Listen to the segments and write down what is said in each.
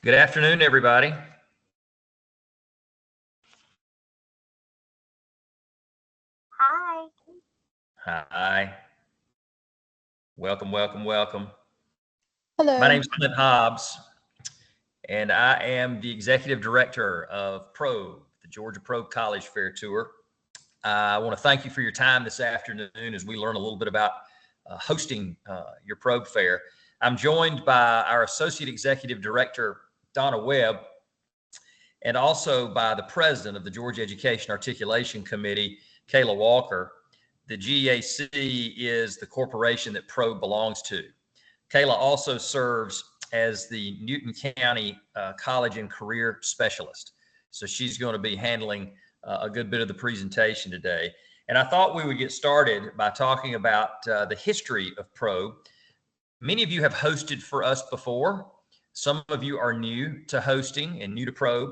Good afternoon, everybody. Hi. Hi. Welcome, welcome, welcome. Hello. My name's Clint Hobbs, and I am the Executive Director of Probe, the Georgia Probe College Fair Tour. I want to thank you for your time this afternoon as we learn a little bit about hosting your Probe Fair. I'm joined by our Associate Executive Director, Donna Webb, and also by the President of the Georgia Education Articulation Committee, Kayla Walker. The GEAC is the corporation that Probe belongs to. Kayla also serves as the Newton County College and Career Specialist. So she's going to be handling a good bit of the presentation today. And I thought we would get started by talking about the history of Probe. Many of you have hosted for us before. Some of you are new to hosting and new to Probe,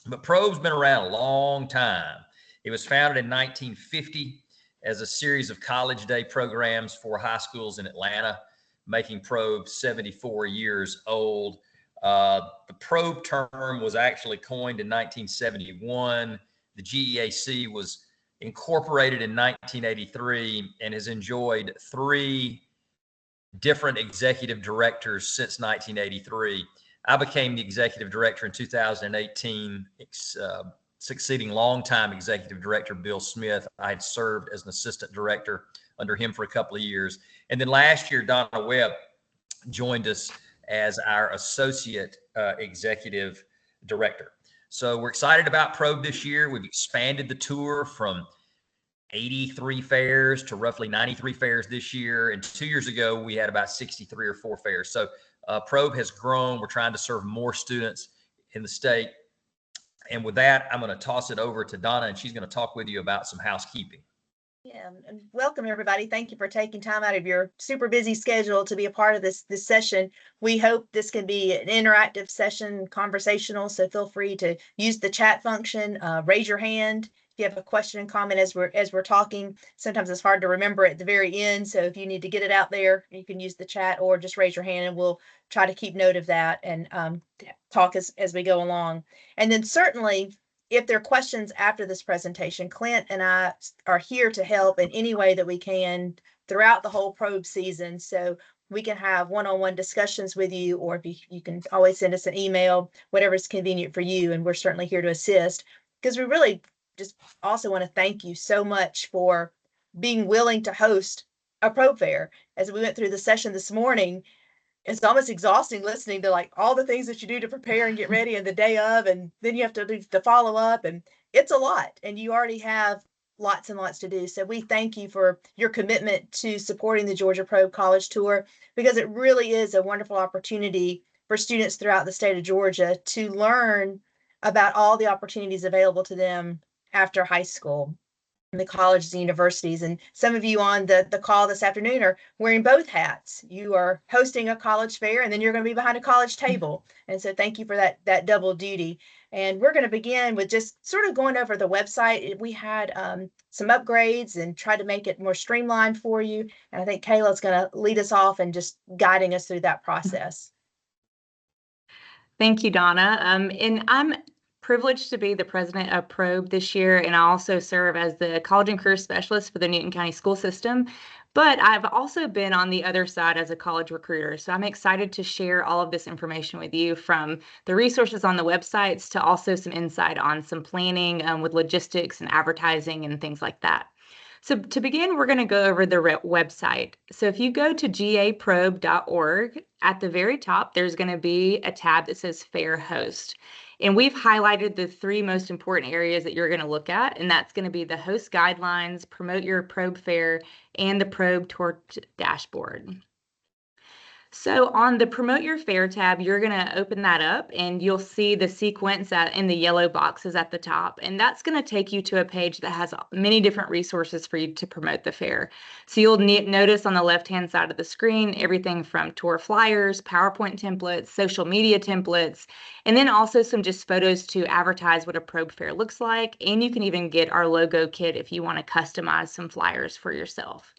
but Probe's been around a long time. It was founded in 1950 as a series of college day programs for high schools in Atlanta, making Probe 74 years old. The Probe term was actually coined in 1971. The GEAC was incorporated in 1983 and has enjoyed 3 different executive directors since 1983. I became the executive director in 2018, succeeding longtime executive director Bill Smith. I had served as an assistant director under him for a couple of years. And then last year, Donna Webb joined us as our associate executive director. So we're excited about Probe this year. We've expanded the tour from 83 fairs to roughly 93 fairs this year. And 2 years ago, we had about 63 or 4 fairs. So Probe has grown. We're trying to serve more students in the state. And with that, I'm going to toss it over to Donna, and she's going to talk with you about some housekeeping. Yeah, and welcome everybody. Thank you for taking time out of your super busy schedule to be a part of this session. We hope this can be an interactive session, conversational. So feel free to use the chat function, raise your hand if you have a question and comment as we're talking. Sometimes it's hard to remember at the very end. So if you need to get it out there, you can use the chat or just raise your hand and we'll try to keep note of that and talk as we go along. And then certainly, if there are questions after this presentation, Clint and I are here to help in any way that we can throughout the whole Probe season. So we can have one-on-one discussions with you, or if you can always send us an email, whatever is convenient for you. And we're certainly here to assist, because we really just also want to thank you so much for being willing to host a Probe Fair. As we went through the session this morning, it's almost exhausting listening to like all the things that you do to prepare and get ready and the day of, and then you have to do the follow up, and it's a lot, and you already have lots and lots to do. So we thank you for your commitment to supporting the Georgia Probe College Tour, because it really is a wonderful opportunity for students throughout the state of Georgia to learn about all the opportunities available to them after high school, the colleges and universities. And some of you on the call this afternoon are wearing both hats. You are hosting a college fair, and then you're going to be behind a college table. And so thank you for that double duty. And we're going to begin with just sort of going over the website. We had some upgrades and tried to make it more streamlined for you. And I think Kayla's going to lead us off and just guiding us through that process. Thank you, Donna. And I'm privileged to be the president of Probe this year, and I also serve as the college and career specialist for the Newton County school system. But I've also been on the other side as a college recruiter. So I'm excited to share all of this information with you, from the resources on the websites to also some insight on some planning with logistics and advertising and things like that. So to begin, we're going to go over the website. So if you go to gaprobe.org, at the very top, there's going to be a tab that says Fair Host. And we've highlighted the 3 most important areas that you're going to look at, and that's going to be the host guidelines, promote your Probe Fair, and the Probe Tour dashboard. So on the Promote Your Fair tab, you're going to open that up and you'll see the sequence in the yellow boxes at the top. And that's going to take you to a page that has many different resources for you to promote the fair. So you'll notice on the left-hand side of the screen, everything from tour flyers, PowerPoint templates, social media templates, and then also some just photos to advertise what a Probe Fair looks like. And you can even get our logo kit if you want to customize some flyers for yourself.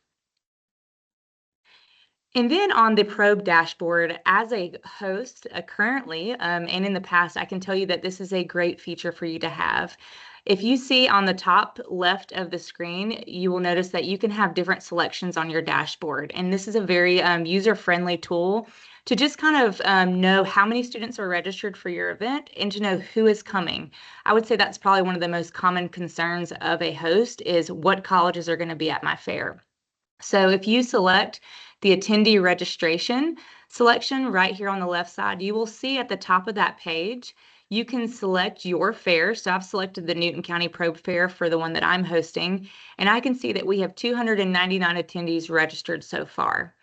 And then on the Probe dashboard, as a host currently, and in the past, I can tell you that this is a great feature for you to have. If you see on the top left of the screen, you will notice that you can have different selections on your dashboard. And this is a very user-friendly tool to just kind of know how many students are registered for your event and to know who is coming. I would say that's probably one of the most common concerns of a host is what colleges are going to be at my fair. So if you select the attendee registration selection right here on the left side, you will see at the top of that page, you can select your fair. So I've selected the Newton County Probe Fair for the one that I'm hosting, and I can see that we have 299 attendees registered so far.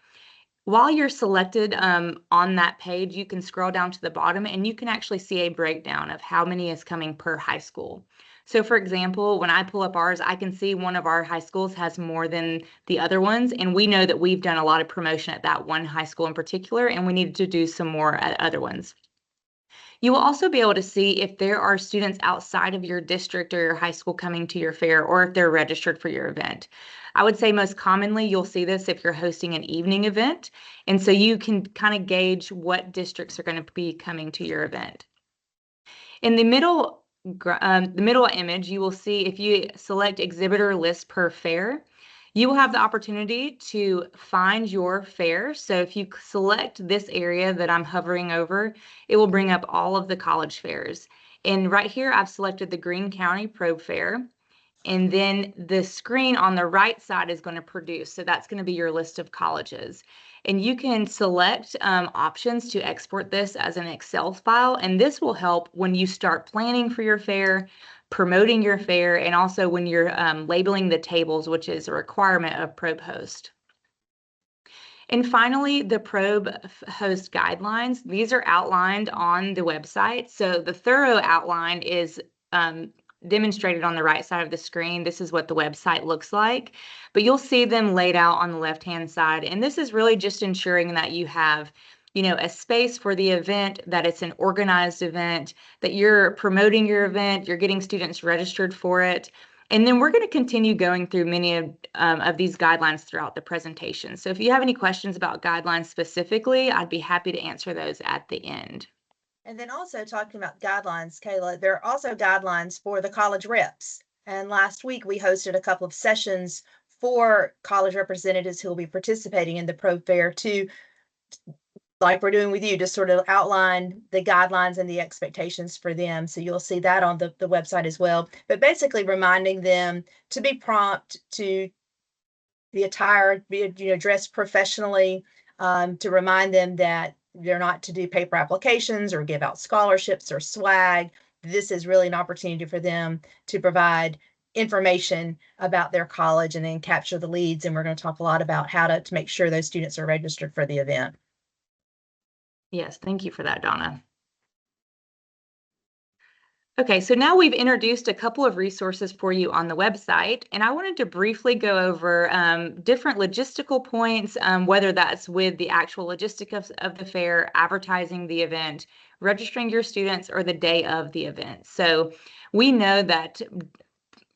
While you're selected on that page, you can scroll down to the bottom and you can actually see a breakdown of how many is coming per high school. So for example, when I pull up ours, I can see one of our high schools has more than the other ones. And we know that we've done a lot of promotion at that one high school in particular, and we need to do some more at other ones. You will also be able to see if there are students outside of your district or your high school coming to your fair, or if they're registered for your event. I would say most commonly you'll see this if you're hosting an evening event. And so you can kind of gauge what districts are going to be coming to your event. In the middle image, you will see if you select exhibitor list per fair, you will have the opportunity to find your fair. So if you select this area that I'm hovering over, it will bring up all of the college fairs. And right here, I've selected the Greene County Probe Fair. And then the screen on the right side is going to produce. So that's going to be your list of colleges. And you can select options to export this as an Excel file. And this will help when you start planning for your fair, promoting your fair, and also when you're labeling the tables, which is a requirement of Probe Host. And finally, the Probe Host guidelines. These are outlined on the website. So the thorough outline is demonstrated on the right side of the screen. This is what the website looks like, but you'll see them laid out on the left-hand side. And this is really just ensuring that you have, a space for the event, that it's an organized event, that you're promoting your event, you're getting students registered for it. And then we're going to continue going through many of these guidelines throughout the presentation. So if you have any questions about guidelines specifically, I'd be happy to answer those at the end. And then also talking about guidelines, Kayla, there are also guidelines for the college reps. And last week we hosted a couple of sessions for college representatives who will be participating in the Probe Fair to, like we're doing with you, to sort of outline the guidelines and the expectations for them. So you'll see that on the website as well. But basically reminding them to be prompt, to be attired, be dressed professionally, to remind them that they're not to do paper applications or give out scholarships or swag. This is really an opportunity for them to provide information about their college and then capture the leads. And we're going to talk a lot about how to make sure those students are registered for the event. Yes, thank you for that, Donna. Okay, so now we've introduced a couple of resources for you on the website, and I wanted to briefly go over different logistical points, whether that's with the actual logistics of the fair, advertising the event, registering your students, or the day of the event. So we know that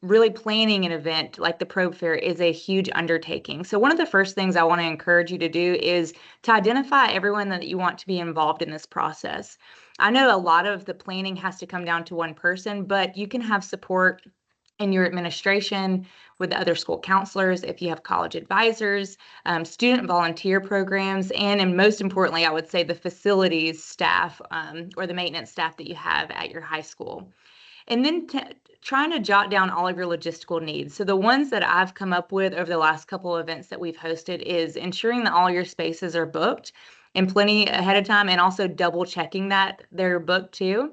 really planning an event like the Probe Fair is a huge undertaking. So one of the first things I want to encourage you to do is to identify everyone that you want to be involved in this process. I know a lot of the planning has to come down to one person, but you can have support in your administration with other school counselors, if you have college advisors, student volunteer programs, and most importantly, I would say the facilities staff or the maintenance staff that you have at your high school. And then trying to jot down all of your logistical needs. So the ones that I've come up with over the last couple of events that we've hosted is ensuring that all your spaces are booked and plenty ahead of time, and also double checking that they're booked too.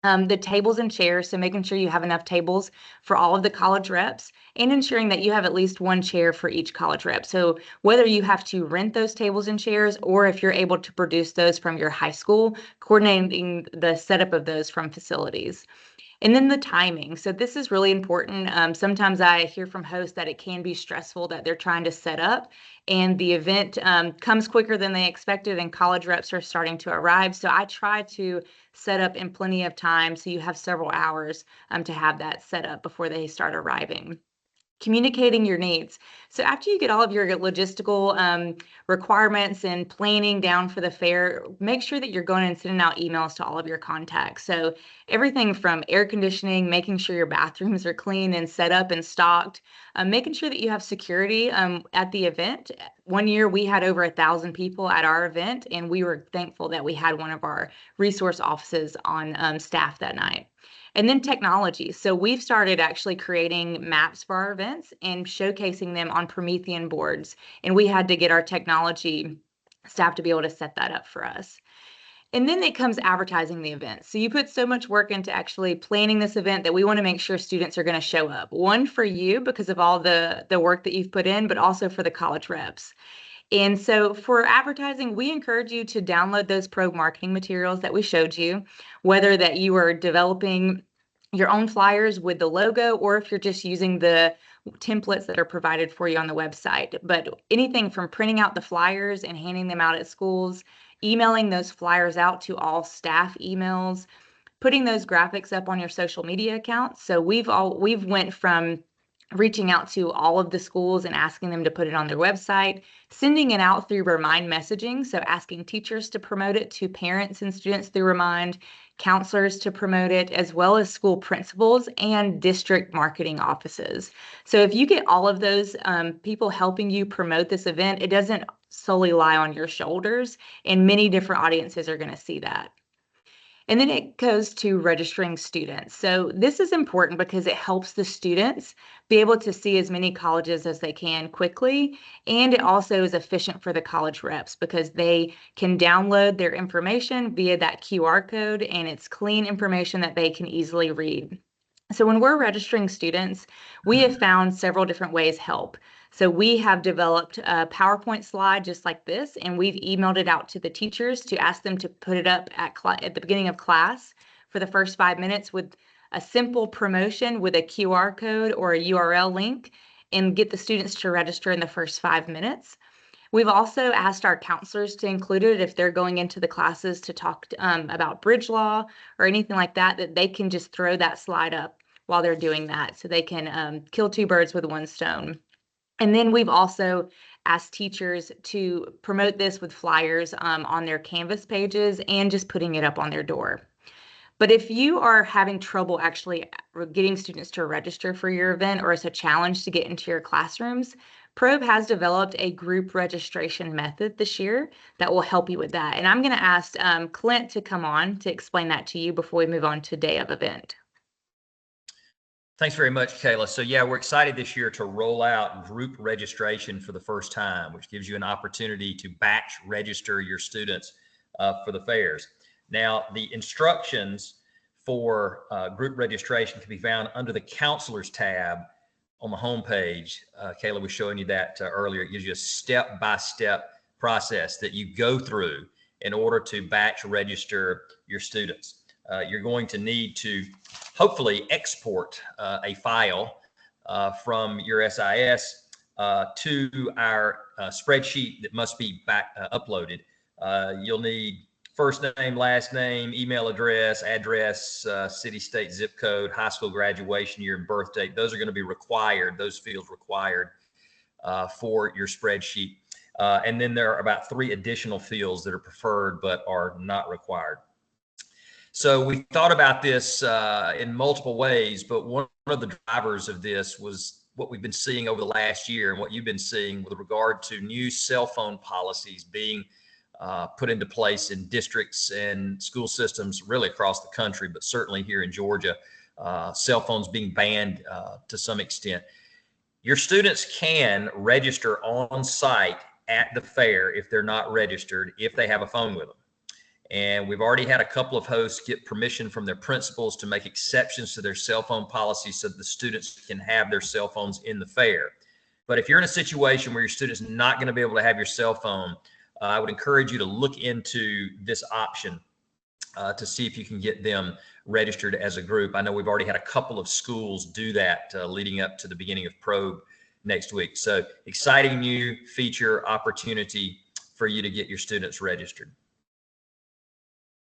The tables and chairs, so making sure you have enough tables for all of the college reps and ensuring that you have at least one chair for each college rep. So whether you have to rent those tables and chairs or if you're able to produce those from your high school, coordinating the setup of those from facilities. And then the timing. So this is really important. Sometimes I hear from hosts that it can be stressful that they're trying to set up and the event comes quicker than they expected and college reps are starting to arrive. So I try to set up in plenty of time so you have several hours to have that set up before they start arriving. communicating your needs. So after you get all of your logistical requirements and planning down for the fair, make sure that you're going and sending out emails to all of your contacts. So everything from air conditioning, making sure your bathrooms are clean and set up and stocked, making sure that you have security at the event. One year we had over 1,000 people at our event, and we were thankful that we had one of our resource offices on staff that night. And then technology. So we've started actually creating maps for our events and showcasing them on Promethean boards. And we had to get our technology staff to be able to set that up for us. And then it comes advertising the event. So you put so much work into actually planning this event that we want to make sure students are going to show up. One, for you because of all the work that you've put in, but also for the college reps. And so for advertising, we encourage you to download those Probe marketing materials that we showed you, whether that you are developing your own flyers with the logo, or if you're just using the templates that are provided for you on the website. But anything from printing out the flyers and handing them out at schools, emailing those flyers out to all staff emails, putting those graphics up on your social media accounts. So we've went from reaching out to all of the schools and asking them to put it on their website, sending it out through Remind messaging, so asking teachers to promote it to parents and students through Remind, counselors to promote it, as well as school principals and district marketing offices. So if you get all of those people helping you promote this event, it doesn't solely lie on your shoulders, and many different audiences are going to see that. And then it goes to registering students. So this is important because it helps the students be able to see as many colleges as they can quickly. And it also is efficient for the college reps because they can download their information via that QR code, and it's clean information that they can easily read. So when we're registering students, we have found several different ways help. So we have developed a PowerPoint slide just like this, and we've emailed it out to the teachers to ask them to put it up at the beginning of class for the first 5 minutes with a simple promotion with a QR code or a URL link, and get the students to register in the first 5 minutes. We've also asked our counselors to include it if they're going into the classes to talk about bridge law or anything like that, that they can just throw that slide up while they're doing that, so they can kill two birds with one stone. And then we've also asked teachers to promote this with flyers on their Canvas pages and just putting it up on their door. But if you are having trouble actually getting students to register for your event, or it's a challenge to get into your classrooms, Probe has developed a group registration method this year that will help you with that. And I'm going to ask Clint to come on to explain that to you before we move on to day of event. Thanks very much, Kayla. So yeah, we're excited this year to roll out group registration for the first time, which gives you an opportunity to batch register your students for the fairs. Now, the instructions for group registration can be found under the Counselors tab on the homepage. Kayla was showing you that earlier. It gives you a step-by-step process that you go through in order to batch register your students. You're going to need to hopefully export a file from your SIS to our spreadsheet that must be uploaded. You'll need first name, last name, email address, city, state, zip code, high school graduation year, and birth date. Those are going to be required, those fields required for your spreadsheet. And then there are about 3 additional fields that are preferred but are not required. So we thought about this in multiple ways, but one of the drivers of this was what we've been seeing over the last year and what you've been seeing with regard to new cell phone policies being put into place in districts and school systems really across the country, but certainly here in Georgia, cell phones being banned to some extent. Your students can register on site at the fair if they're not registered, if they have a phone with them. And we've already had a couple of hosts get permission from their principals to make exceptions to their cell phone policy so that the students can have their cell phones in the fair. But if you're in a situation where your student's not going to be able to have your cell phone, I would encourage you to look into this option to see if you can get them registered as a group. I know we've already had a couple of schools do that leading up to the beginning of Probe next week. So exciting new feature opportunity for you to get your students registered.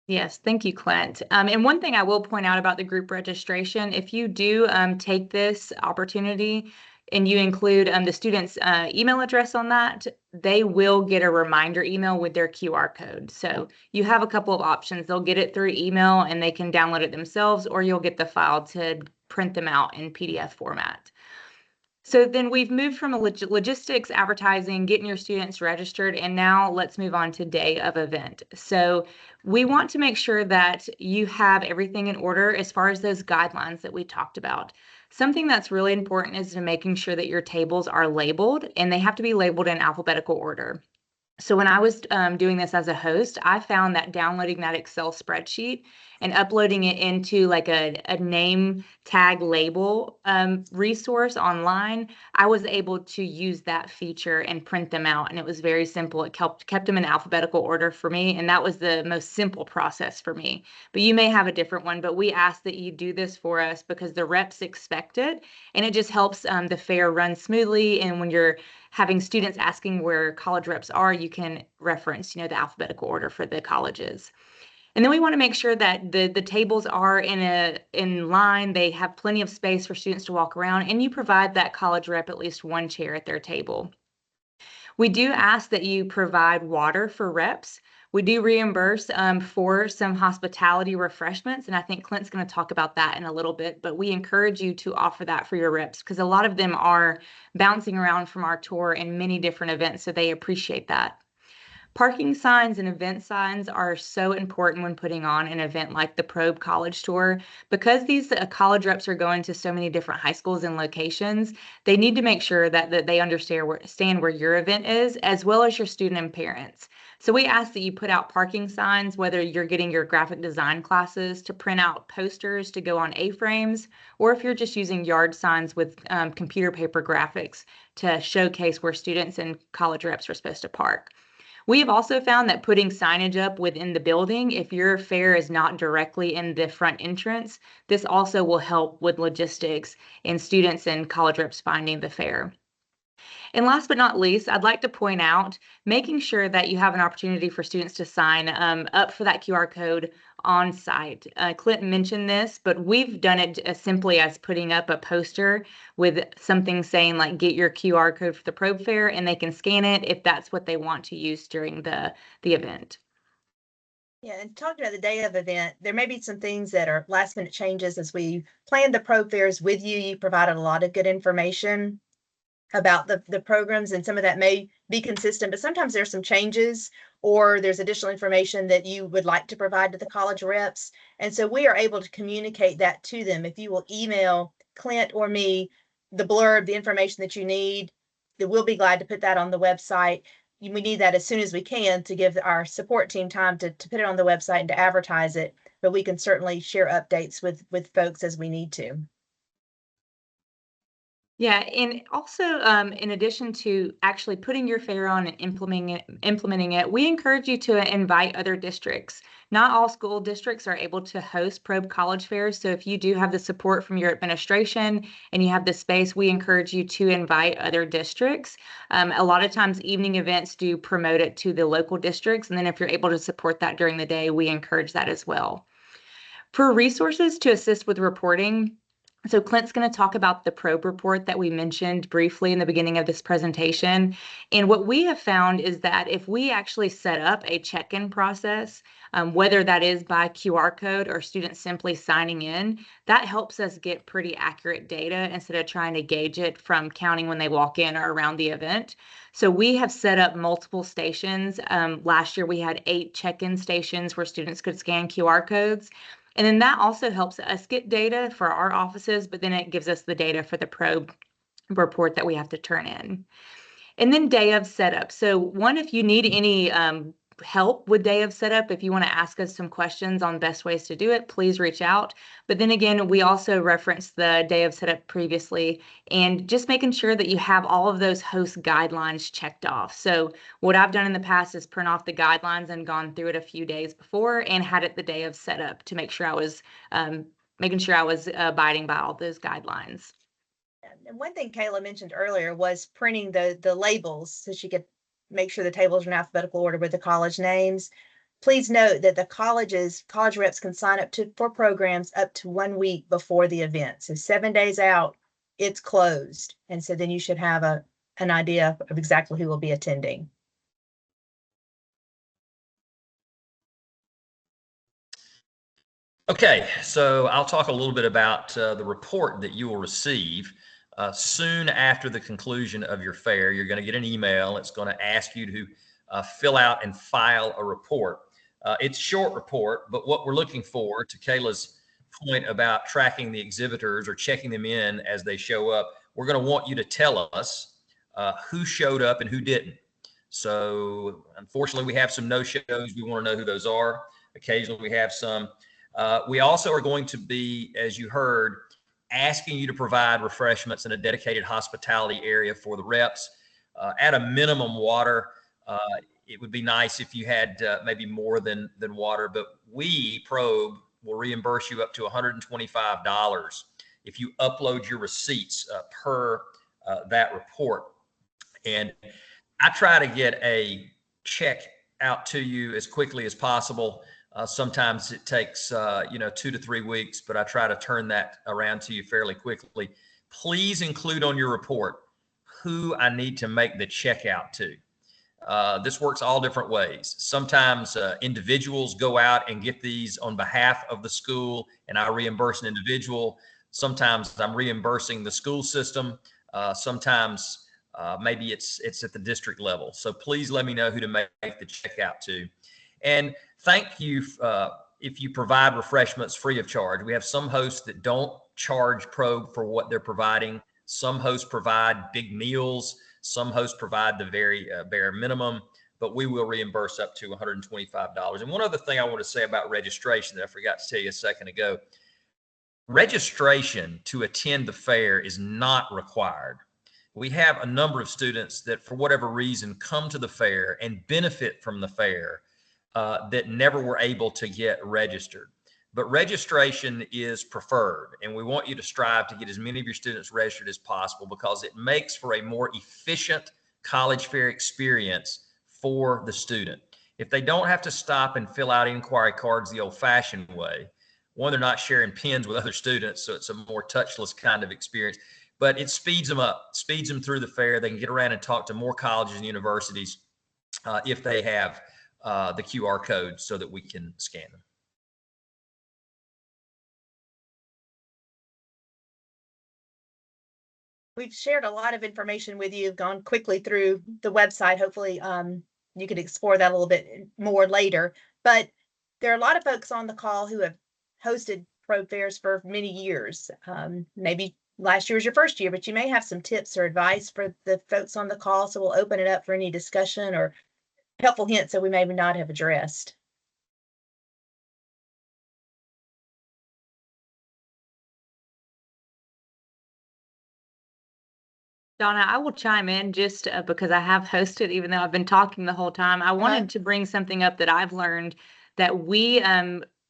Yes, thank you, Clint. And one thing I will point out about the group registration, if you do take this opportunity, and you include the student's email address on that, they will get a reminder email with their QR code. So you have a couple of options. They'll get it through email and they can download it themselves, or you'll get the file to print them out in PDF format. So then we've moved from logistics, advertising, getting your students registered, and now let's move on to day of event. So we want to make sure that you have everything in order as far as those guidelines that we talked about. Something that's really important is to making sure that your tables are labeled, and they have to be labeled in alphabetical order. So when I was doing this as a host, I found that downloading that Excel spreadsheet and uploading it into like a name tag label resource online, I was able to use that feature and print them out. And it was very simple. It kept them in alphabetical order for me. And that was the most simple process for me. But you may have a different one, but we ask that you do this for us because the reps expect it. And it just helps the fair run smoothly. And when you're having students asking where college reps are, you can reference, the alphabetical order for the colleges. And then we want to make sure that the tables are in line. They have plenty of space for students to walk around, and you provide that college rep at least one chair at their table. We do ask that you provide water for reps. We do reimburse for some hospitality refreshments, and I think Clint's going to talk about that in a little bit, but we encourage you to offer that for your reps because a lot of them are bouncing around from our tour in many different events, so they appreciate that. Parking signs and event signs are so important when putting on an event like the Probe College Tour. Because these college reps are going to so many different high schools and locations, they need to make sure that they understand where your event is, as well as your student and parents. So we ask that you put out parking signs, whether you're getting your graphic design classes to print out posters to go on A-frames, or if you're just using yard signs with computer paper graphics to showcase where students and college reps are supposed to park. We have also found that putting signage up within the building, if your fair is not directly in the front entrance, this also will help with logistics and students and college reps finding the fair. And last but not least, I'd like to point out making sure that you have an opportunity for students to sign up for that QR code on site. Clint mentioned this, but we've done it as simply as putting up a poster with something saying like, get your QR code for the Probe Fair, and they can scan it if that's what they want to use during the event. Yeah, and talking about the day of event, there may be some things that are last minute changes as we planned the Probe Fairs with you. You provided a lot of good information about the programs, and some of that may be consistent, but sometimes there's some changes or there's additional information that you would like to provide to the college reps. And so we are able to communicate that to them. If you will email Clint or me the blurb, the information that you need, that we'll be glad to put that on the website. We need that as soon as we can to give our support team time to put it on the website and to advertise it, but we can certainly share updates with folks as we need to. Yeah, and also in addition to actually putting your fair on and implementing it, we encourage you to invite other districts. Not all school districts are able to host Probe College Fairs, so if you do have the support from your administration and you have the space, we encourage you to invite other districts. A lot of times evening events do promote it to the local districts, and then if you're able to support that during the day, we encourage that as well. For resources to assist with reporting, so Clint's going to talk about the Probe report that we mentioned briefly in the beginning of this presentation. And what we have found is that if we actually set up a check-in process, whether that is by QR code or students simply signing in, that helps us get pretty accurate data instead of trying to gauge it from counting when they walk in or around the event. So we have set up multiple stations. Last year we had 8 check-in stations where students could scan QR codes. And then that also helps us get data for our offices, but then it gives us the data for the Probe report that we have to turn in. And then day of setup. So one, if you need any help with day of setup, if you want to ask us some questions on best ways to do it, please reach out. But then again, we also referenced the day of setup previously, and just making sure that you have all of those host guidelines checked off. So what I've done in the past is print off the guidelines and gone through it a few days before and had it the day of setup to make sure I was making sure I was abiding by all those guidelines. And one thing Kayla mentioned earlier was printing the labels so she could make sure the tables are in alphabetical order with the college names. Please note that the college reps can sign up for programs up to 1 week before the event. So 7 days out, it's closed. And so then you should have an idea of exactly who will be attending. Okay, so I'll talk a little bit about the report that you will receive soon after the conclusion of your fair. You're going to get an email. It's going to ask you to fill out and file a report. It's a short report, but what we're looking for, to Kayla's point about tracking the exhibitors or checking them in as they show up, we're going to want you to tell us who showed up and who didn't. So unfortunately, we have some no-shows. We want to know who those are. Occasionally, we have some. We also are going to be, as you heard, asking you to provide refreshments in a dedicated hospitality area for the reps. At a minimum, water. It would be nice if you had maybe more than water, but we, Probe, will reimburse you up to $125 if you upload your receipts per that report. And I try to get a check out to you as quickly as possible. Sometimes it takes, 2 to 3 weeks, but I try to turn that around to you fairly quickly. Please include on your report who I need to make the check out to. This works all different ways. Sometimes individuals go out and get these on behalf of the school, and I reimburse an individual. Sometimes I'm reimbursing the school system. Sometimes maybe it's at the district level. So please let me know who to make the check out to. And thank you if you provide refreshments free of charge. We have some hosts that don't charge Probe for what they're providing. Some hosts provide big meals. Some hosts provide the very bare minimum, but we will reimburse up to $125. And one other thing I want to say about registration that I forgot to tell you a second ago. Registration to attend the fair is not required. We have a number of students that, for whatever reason, come to the fair and benefit from the fair that never were able to get registered. But registration is preferred, and we want you to strive to get as many of your students registered as possible because it makes for a more efficient college fair experience for the student. If they don't have to stop and fill out inquiry cards the old-fashioned way, one, they're not sharing pens with other students, so it's a more touchless kind of experience, but it speeds them up, speeds them through the fair. They can get around and talk to more colleges and universities if they have the QR code so that we can scan them. We've shared a lot of information with you, gone quickly through the website. Hopefully you could explore that a little bit more later. But there are a lot of folks on the call who have hosted Probe fairs for many years. Maybe last year was your first year, but you may have some tips or advice for the folks on the call. So we'll open it up for any discussion or helpful hints that we may not have addressed. Donna, I will chime in just because I have hosted, even though I've been talking the whole time. I wanted to bring something up that I've learned, that we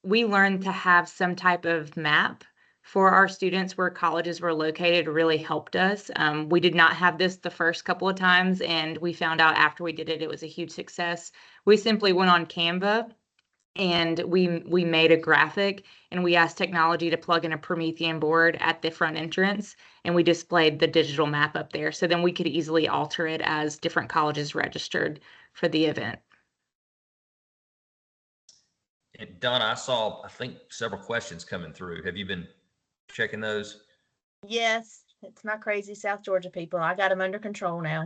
learned to have some type of map for our students where colleges were located. Really helped us. We did not have this the first couple of times, and we found out after we did it, it was a huge success. We simply went on Canva and we made a graphic, and we asked technology to plug in a Promethean board at the front entrance, and we displayed the digital map up there. So then we could easily alter it as different colleges registered for the event. And Donna, I think several questions coming through. Have you been checking those? Yes, it's my crazy South Georgia people. I got them under control now.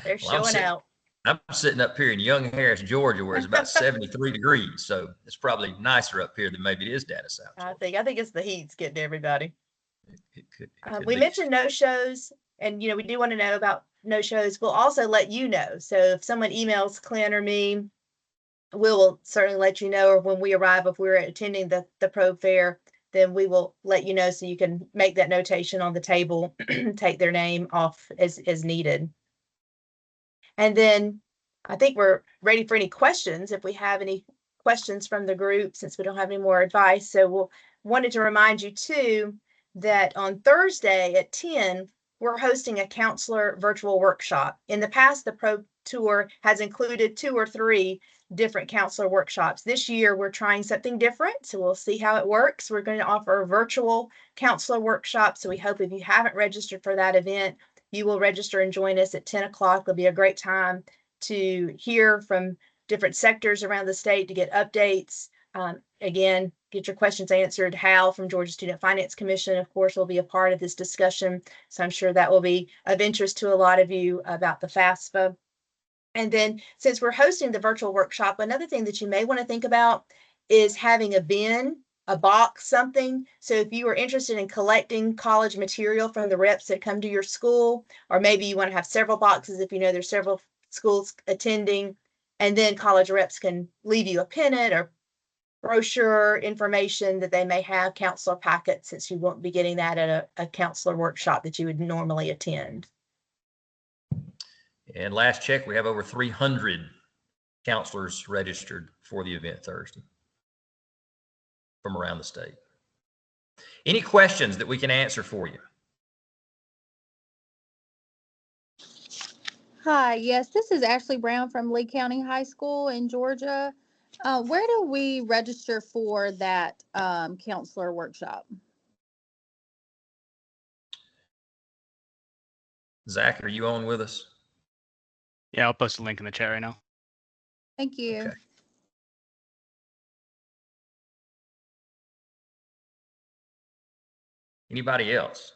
They're showing out. I'm sitting up here in Young Harris, Georgia, where it's about 73 degrees. So it's probably nicer up here than maybe it is down in South Georgia. I think it's the heat's getting to everybody. It could We be. mentioned no shows, and we do want to know about no shows. We'll also let you know. So if someone emails Clint or me, we'll certainly let you know. Or when we arrive, if we're attending the Probe fair, then we will let you know so you can make that notation on the table, take their name off as needed. And then I think we're ready for any questions if we have any questions from the group, since we don't have any more advice. So wanted to remind you too that on Thursday at 10, we're hosting a counselor virtual workshop. In the past, the Probe tour has included 2 or 3 different counselor workshops. This year, we're trying something different, so we'll see how it works. We're going to offer a virtual counselor workshop, so we hope if you haven't registered for that event, you will register and join us at 10 o'clock. It'll be a great time to hear from different sectors around the state, to get updates. Again, get your questions answered. Hal from Georgia Student Finance Commission, of course, will be a part of this discussion. So I'm sure that will be of interest to a lot of you about the FAFSA. And then, since we're hosting the virtual workshop, another thing that you may want to think about is having a bin, a box, something. So if you are interested in collecting college material from the reps that come to your school, or maybe you want to have several boxes if you know there's several schools attending, and then college reps can leave you a pennant or brochure information that they may have, counselor packets, since you won't be getting that at a counselor workshop that you would normally attend. And last check, we have over 300 counselors registered for the event Thursday from around the state. Any questions that we can answer for you? Hi, yes, this is Ashley Brown from Lee County High School in Georgia. Where do we register for that counselor workshop? Zach, are you on with us? Yeah, I'll post a link in the chat right now. Thank you. Okay. Anybody else?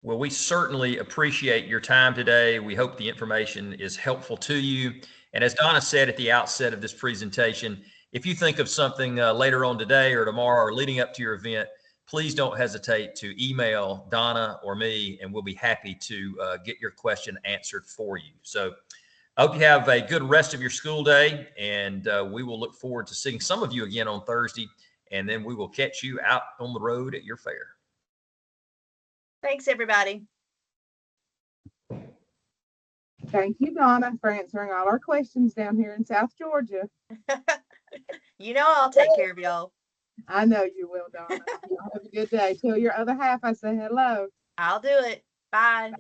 Well, we certainly appreciate your time today. We hope the information is helpful to you. And as Donna said at the outset of this presentation, if you think of something later on today or tomorrow or leading up to your event, please don't hesitate to email Donna or me, and we'll be happy to get your question answered for you. So I hope you have a good rest of your school day, and we will look forward to seeing some of you again on Thursday, and then we will catch you out on the road at your fair. Thanks, everybody. Thank you, Donna, for answering all our questions down here in South Georgia. You know I'll take care of y'all. I know you will, Donna. Y'all have a good day. Tell your other half I say hello. I'll do it. Bye.